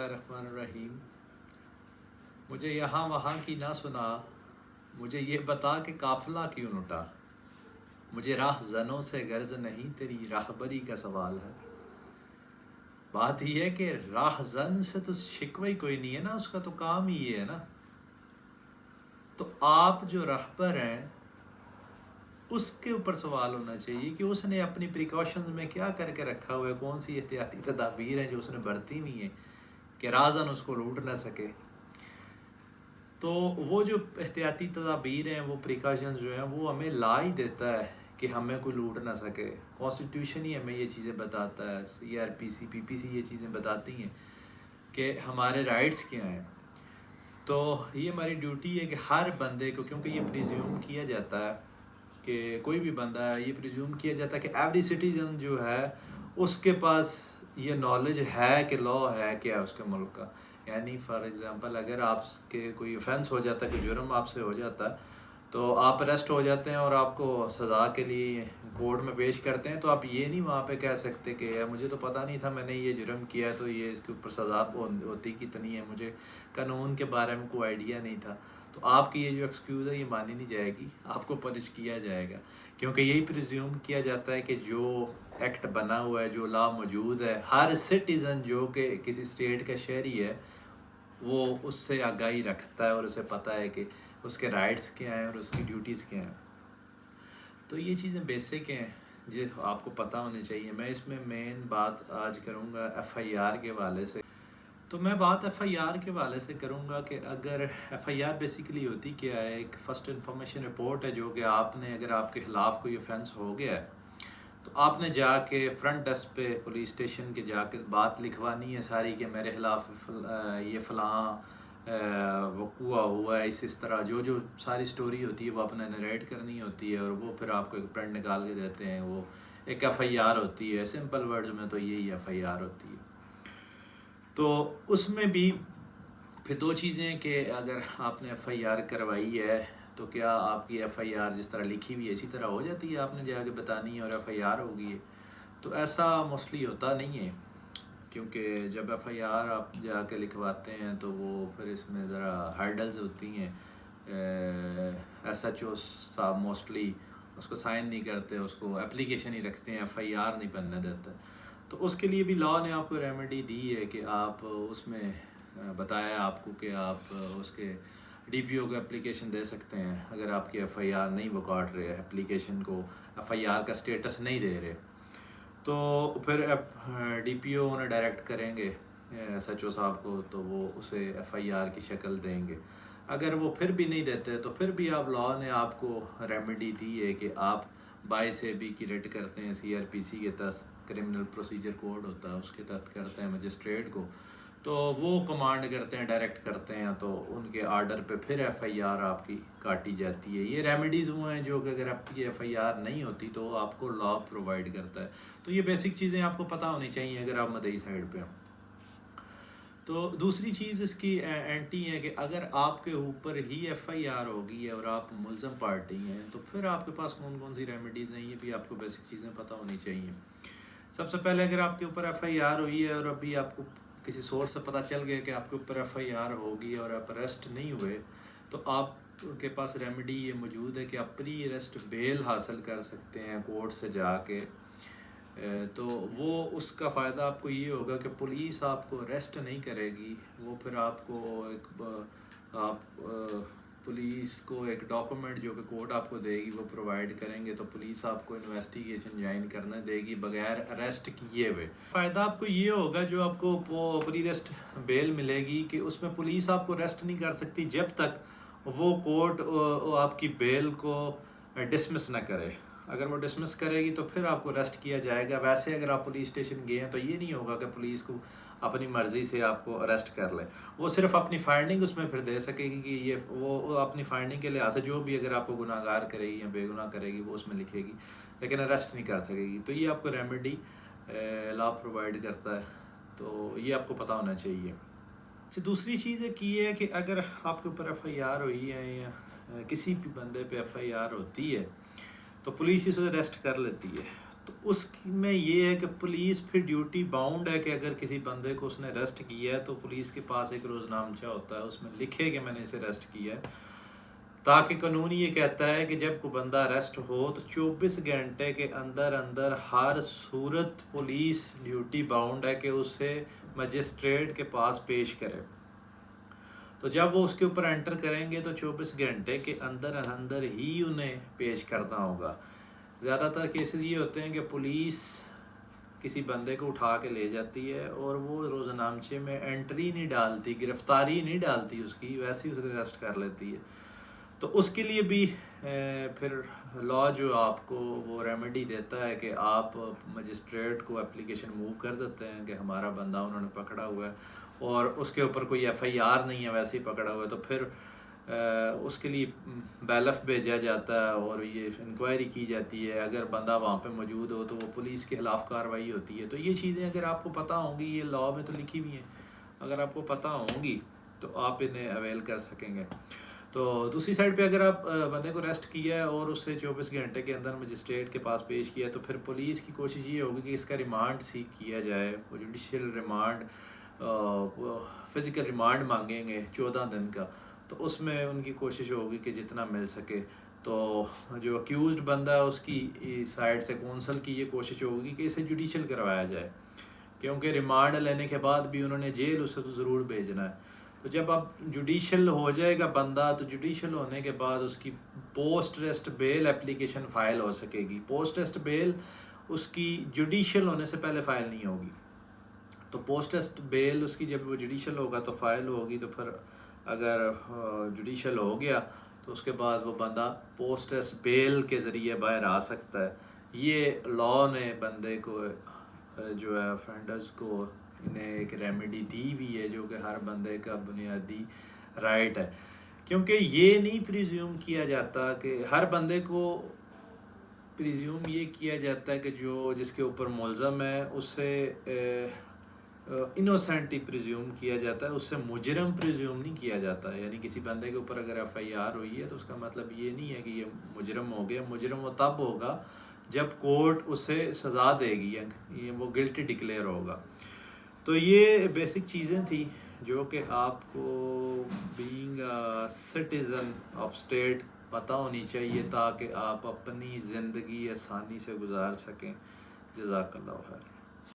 الرحمن الرحیم۔ مجھے یہاں وہاں کی نہ سنا، مجھے یہ بتا کہ قافلہ کیوں لٹا۔ مجھے راہ زنوں سے غرض نہیں، تیری راہبری کا سوال ہے۔ بات یہ ہے کہ راہ زن سے تو شکوہ ہی کوئی نہیں ہے نا، اس کا تو کام ہی یہ ہے نا۔ تو آپ جو راہبر ہیں اس کے اوپر سوال ہونا چاہیے کہ اس نے اپنی پریکاشنز میں کیا کر کے رکھا ہوا ہے، کون سی احتیاطی تدابیر ہیں جو اس نے برتی ہوئی ہیں کہ رازن اس کو لوٹ نہ سکے۔ تو وہ جو احتیاطی تدابیر ہیں، وہ پریکاشنز جو ہیں، وہ ہمیں لا ہی دیتا ہے کہ ہمیں کوئی لوٹ نہ سکے۔ کانسٹیٹیوشن ہی ہمیں یہ چیزیں بتاتا ہے، CRPC PPC یہ چیزیں بتاتی ہیں کہ ہمارے رائٹس کیا ہیں۔ تو یہ ہماری ڈیوٹی ہے کہ ہر بندے کو، کیونکہ یہ پریزیوم کیا جاتا ہے کہ کوئی بھی بندہ ہے، یہ پریزیوم کیا جاتا ہے کہ ایوری سٹیزن جو ہے اس کے پاس یہ نالج ہے کہ لا ہے کیا ہے اس کے ملک کا۔ یعنی فار ایگزامپل اگر آپ کے کوئی offense ہو جاتا ہے، کوئی جرم آپ سے ہو جاتا ہے، تو آپ اریسٹ ہو جاتے ہیں اور آپ کو سزا کے لیے کورٹ میں پیش کرتے ہیں، تو آپ یہ نہیں وہاں پہ کہہ سکتے کہ مجھے تو پتہ نہیں تھا میں نے یہ جرم کیا ہے، تو یہ اس کے اوپر سزا ہوتی کتنی ہے، مجھے قانون کے بارے میں کوئی آئیڈیا نہیں تھا۔ تو آپ کی یہ جو ایکسکیوز ہے یہ مانی نہیں جائے گی، آپ کو پنش کیا جائے گا، کیونکہ یہی پریزیوم کیا جاتا ہے کہ جو ایکٹ بنا ہوا ہے، جو لا موجود ہے، ہر سٹیزن جو کہ کسی اسٹیٹ کا شہری ہے وہ اس سے آگاہی رکھتا ہے اور اسے پتہ ہے کہ اس کے رائٹس کیا ہیں اور اس کی ڈیوٹیز کیا ہیں۔ تو یہ چیزیں بیسک ہیں جو آپ کو پتہ ہونی چاہیے۔ میں اس میں مین بات آج کروں گا FIR کے حوالے سے۔ تو میں بات FIR کے حوالے سے کروں گا کہ اگر FIR بیسیکلی ہوتی کیا ہے، ایک فرسٹ انفارمیشن رپورٹ ہے جو کہ آپ نے، اگر آپ کے خلاف کوئی offense ہو گیا ہے تو آپ نے جا کے فرنٹ ڈیسک پہ پولیس اسٹیشن کے جا کے بات لکھوانی ہے ساری کہ میرے خلاف یہ فلاں وقوع ہوا ہے، اس طرح جو ساری سٹوری ہوتی ہے وہ اپنے نریٹ کرنی ہوتی ہے، اور وہ پھر آپ کو ایک پرنٹ نکال کے دیتے ہیں، وہ ایک FIR ہوتی ہے۔ سمپل ورڈز میں تو یہی FIR ہوتی ہے۔ تو اس میں بھی پھر دو چیزیں کہ اگر آپ نے FIR کروائی ہے تو کیا آپ کی FIR جس طرح لکھی ہوئی ہے اسی طرح ہو جاتی ہے، آپ نے جا کے بتانی ہے اور FIR ہوگی ہے؟ تو ایسا موسٹلی ہوتا نہیں ہے، کیونکہ جب FIR آپ جا کے لکھواتے ہیں تو وہ پھر اس میں ذرا ہرڈلز ہوتی ہیں۔ SHO صاحب موسٹلی اس کو سائن نہیں کرتے، اس کو اپلیکیشن ہی رکھتے ہیں، FIR نہیں بننے دیتے۔ تو اس کے لیے بھی لا نے آپ کو ریمیڈی دی ہے کہ آپ اس میں بتایا آپ کو کہ آپ اس کے DPO کو اپلیکیشن دے سکتے ہیں اگر آپ کی FIR نہیں وہ کاٹ رہے، اپلیکیشن کو FIR کا سٹیٹس نہیں دے رہے، تو پھر DPO انہیں ڈائریکٹ کریں گے SHO صاحب کو، تو وہ اسے FIR کی شکل دیں گے۔ اگر وہ پھر بھی نہیں دیتے تو پھر بھی آپ لا نے آپ کو ریمیڈی دی ہے کہ آپ باعث بھی کی ریٹ کرتے ہیں، CRPC کے تحت کرمنل پروسیجر کوڈ ہوتا ہے اس کے تحت کرتے ہیں مجسٹریٹ کو، تو وہ کمانڈ کرتے ہیں، ڈائریکٹ کرتے ہیں، تو ان کے آرڈر پہ پھر FIR آپ کی کاٹی جاتی ہے۔ یہ ریمیڈیز وہ ہیں جو کہ اگر آپ کی FIR نہیں ہوتی تو آپ کو لا پرووائڈ کرتا ہے۔ تو یہ بیسک چیزیں آپ کو پتہ ہونی چاہیے اگر آپ مدعی سائڈ پہ ہوں۔ تو دوسری چیز اس کی اینٹی ہے کہ اگر آپ کے اوپر ہی FIR ہوگی ہے اور آپ ملزم پارٹی ہیں تو پھر آپ کے پاس کون کون سی ریمیڈیز ہیں، یہ بھی آپ کو بیسک چیزیں پتہ ہونی چاہیے۔ سب سے پہلے اگر آپ کے اوپر FIR ہوئی ہے اور ابھی آپ کو کسی سورس سے پتہ چل گیا کہ آپ کے اوپر FIR ہوگی اور آپ اریسٹ نہیں ہوئے، تو آپ کے پاس ریمیڈی یہ موجود ہے کہ آپ پری اریسٹ بیل حاصل کر سکتے ہیں کورٹ سے جا کے۔ تو وہ اس کا فائدہ آپ کو یہ ہوگا کہ پولیس آپ کو اریسٹ نہیں کرے گی، وہ پھر آپ کو پولیس کو ایک ڈاکومنٹ جو کہ کورٹ آپ کو دے گی وہ پرووائڈ کریں گے، تو پولیس آپ کو انویسٹیگیشن جوائن کرنے دے گی بغیر اریسٹ کیے ہوئے۔ فائدہ آپ کو یہ ہوگا جو آپ کو پری اریسٹ بیل ملے گی کہ اس میں پولیس آپ کو اریسٹ نہیں کر سکتی جب تک وہ کورٹ آپ کی بیل کو ڈسمس نہ کرے۔ اگر وہ ڈسمس کرے گی تو پھر آپ کو اریسٹ کیا جائے گا۔ ویسے اگر آپ پولیس اسٹیشن گئے ہیں تو یہ نہیں ہوگا کہ پولیس کو اپنی مرضی سے آپ کو اریسٹ کر لے، وہ صرف اپنی فائنڈنگ اس میں پھر دے سکے گی کہ یہ وہ اپنی فائنڈنگ کے لحاظ سے جو بھی اگر آپ کو گناہ گار کرے گی یا بے گناہ کرے گی وہ اس میں لکھے گی، لیکن اریسٹ نہیں کر سکے گی۔ تو یہ آپ کو ریمیڈی لا پرووائڈ کرتا ہے، تو یہ آپ کو پتہ ہونا چاہیے۔ دوسری چیز ایک یہ ہے کہ اگر آپ کے اوپر FIR ہوئی ہے یا کسی بھی بندے پہ FIR ہوتی ہے تو پولیس اسے اریسٹ کر لیتی ہے۔ تو اس میں یہ ہے کہ پولیس پھر ڈیوٹی باؤنڈ ہے کہ اگر کسی بندے کو اس نے اریسٹ کیا ہے تو پولیس کے پاس ایک روزنامچہ ہوتا ہے، اس میں لکھے کہ میں نے اسے اریسٹ کیا ہے، تاکہ قانون یہ کہتا ہے کہ جب کوئی بندہ اریسٹ ہو تو 24 گھنٹے کے اندر اندر ہر صورت پولیس ڈیوٹی باؤنڈ ہے کہ اسے مجسٹریٹ کے پاس پیش کرے۔ تو جب وہ اس کے اوپر انٹر کریں گے تو 24 گھنٹے کے اندر اندر ہی انہیں پیش کرنا ہوگا۔ زیادہ تر کیسز یہ ہوتے ہیں کہ پولیس کسی بندے کو اٹھا کے لے جاتی ہے اور وہ روزنامچے میں انٹری نہیں ڈالتی، گرفتاری نہیں ڈالتی اس کی، ویسے ہی اسے اریسٹ کر لیتی ہے۔ تو اس کے لیے بھی پھر لا جو آپ کو وہ ریمیڈی دیتا ہے کہ آپ مجسٹریٹ کو اپلیکیشن موو کر دیتے ہیں کہ ہمارا بندہ انہوں نے پکڑا ہوا ہے اور اس کے اوپر کوئی ایف آئی آر نہیں ہے، ویسے ہی پکڑا ہوا ہے، تو پھر اس کے لیے بیلف بھیجا جاتا ہے اور یہ انکوائری کی جاتی ہے۔ اگر بندہ وہاں پہ موجود ہو تو وہ پولیس کے خلاف کارروائی ہوتی ہے۔ تو یہ چیزیں اگر آپ کو پتہ ہوں گی، یہ لا میں تو لکھی ہوئی ہیں، اگر آپ کو پتہ ہوں گی تو آپ انہیں اویل کر سکیں گے۔ تو دوسری سائڈ پہ اگر آپ بندے کو اریسٹ کیا ہے اور اسے 24 گھنٹے کے اندر مجسٹریٹ کے پاس پیش کیا ہے تو پھر پولیس کی کوشش یہ ہوگی کہ اس کا ریمانڈ سیک کیا جائے، وہ جوڈیشل ریمانڈ، فزیکل ریمانڈ مانگیں گے 14 دن کا، تو اس میں ان کی کوشش ہوگی کہ جتنا مل سکے۔ تو جو اکیوزڈ بندہ ہے اس کی سائڈ سے کونسل کی یہ کوشش ہوگی کہ اسے جوڈیشل کروایا جائے، کیونکہ ریمانڈ لینے کے بعد بھی انہوں نے جیل اسے تو ضرور بھیجنا ہے۔ تو جب اب جوڈیشل ہو جائے گا بندہ تو جوڈیشل ہونے کے بعد اس کی پوسٹ ریسٹ بیل اپلیکیشن فائل ہو سکے گی۔ پوسٹ ریسٹ بیل اس کی جوڈیشل ہونے سے پہلے فائل نہیں ہوگی، تو پوسٹ ریسٹ بیل اس کی جب وہ جوڈیشل ہوگا تو فائل ہوگی، تو پھر اگر جوڈیشل ہو گیا تو اس کے بعد وہ بندہ پوسٹ ریسٹ بیل کے ذریعے باہر آ سکتا ہے۔ یہ لا نے بندے کو جو ہے افینڈرز کو انہیں ایک ریمیڈی دی ہوئی ہے جو کہ ہر بندے کا بنیادی رائٹ ہے، کیونکہ یہ نہیں پریزیوم کیا جاتا کہ ہر بندے کو پریزیوم یہ کیا جاتا ہے کہ جو جس کے اوپر ملزم ہے اسے انوسینٹ ہی پریزیوم کیا جاتا ہے، اس سے مجرم پریزیوم نہیں کیا جاتا ہے۔ یعنی کسی بندے کے اوپر اگر ایف آئی آر ہوئی ہے تو اس کا مطلب یہ نہیں ہے کہ یہ مجرم ہو گیا۔ مجرم وہ تب ہوگا جب کورٹ اسے سزا دے گی، یہ وہ گلٹی ڈکلیئر ہوگا۔ تو یہ بیسک چیزیں تھیں جو کہ آپ کو بینگ سٹیزن آف اسٹیٹ پتہ ہونی چاہیے تاکہ آپ اپنی زندگی آسانی سے گزار سکیں۔ جزاک اللہ خیر۔